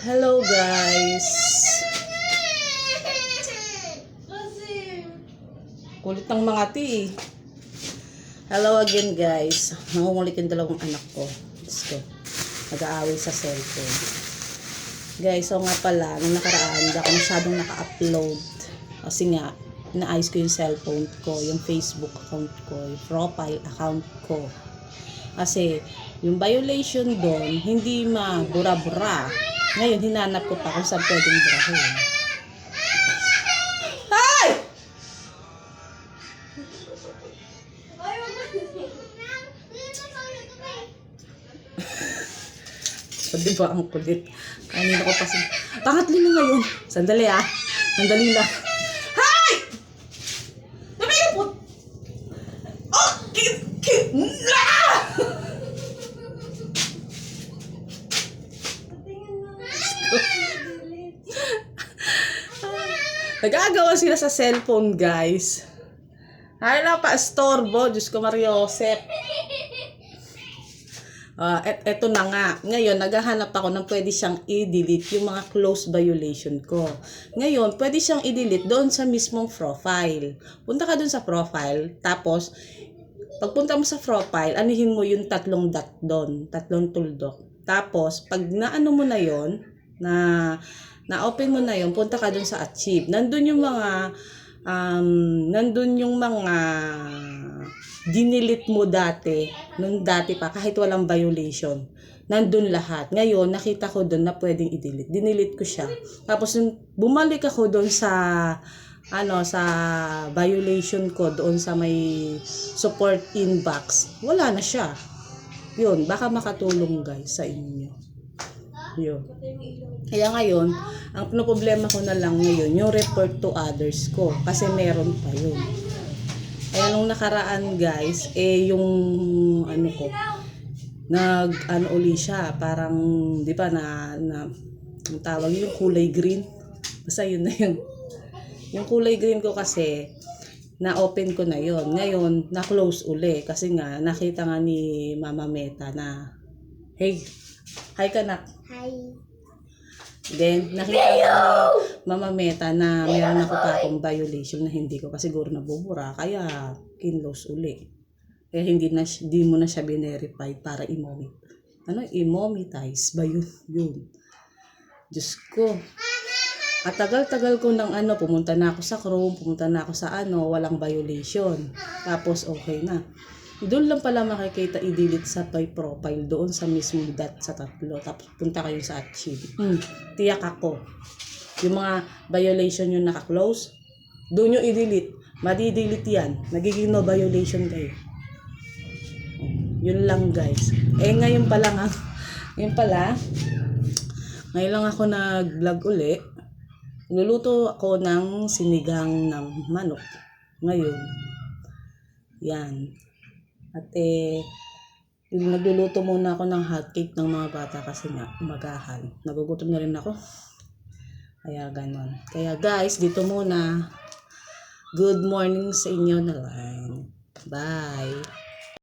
Hello guys. Kulit ng mga ti. Hello again guys. Nangungulit yung dalawang anak ko. Diyos ko. Nag-aaway sa cellphone. Guys, so nga pala, nung nakaraan, hindi ako masyadong naka-upload. Kasi nga, inaayos ko yung cellphone ko, yung Facebook account ko, yung profile account ko. Kasi, yung violation doon, hindi mabura-bura. Ngayon, hinanap ko pa kung saan pwedeng burahin. Hay! So, diba ang kulit? Kanina ko pa pangatlo na ngayon. Sandali ah. Sandali lang. Hay! Namipot! Oh! Nagagawa sila sa cellphone, guys. Ay lang pa, estorbo. Diyos ko, Mariosep. Eto na nga. Ngayon, naghahanap ako ng pwede siyang i-delete yung mga close violation ko. Ngayon, pwede siyang i-delete doon sa mismong profile. Punta ka doon sa profile, tapos, pagpunta mo sa profile, anuhin mo yung tatlong dot doon, tatlong tuldok. Tapos, pag naano mo na yon, na-open mo na yon, punta ka doon sa achieve. Nandun yung mga dinilit mo dati, nung dati pa, kahit walang violation, nandun lahat. Ngayon, nakita ko doon na pwedeng i-delete. Dinilit ko siya. Tapos, bumalik ako doon sa, sa violation ko, doon sa may support inbox. Wala na siya. Yun, baka makatulong guys sa inyo. Yun. Kaya ngayon, ang problema ko na lang ngayon, yung report to others ko. Kasi meron pa yun. Kaya nung nakaraan guys, yung uli siya, parang, di ba, ang tawag yung kulay green. Basta yun na yun. Yung kulay green ko kasi, na-open ko na yun. Ngayon, na-close uli. Kasi nga, nakita nga ni Mama Meta na, hey, hi ka nak. Hi. Then, nakita ni Mama Meta na meron ako pa akong violation na hindi ko kasi siguro nabubura. Kaya, kinlose uli. Kaya hindi mo na siya binerify para i-monetize ba yun? Yun. Diyos ko. At tagal-tagal ko nang pumunta na ako sa Chrome, pumunta na ako sa walang violation. Tapos, okay na. Doon lang pala makikita i-delete sa profile doon sa mismong dot sa tatlo. Tapos punta kayo sa achieve. Tiyak ako. Yung mga violation yung naka-close, doon yung i-delete. Madi-delete yan. Nagiging no violation kayo. Yun lang guys. Ngayon lang ako nag-vlog uli. Luluto ako ng sinigang ng manok. Ngayon. Yan. At nagluluto muna ako ng hotcake ng mga bata kasi nga umagahan. Nagugutom na rin ako. Kaya ganon. Kaya guys, dito muna. Good morning sa inyo na lang. Bye.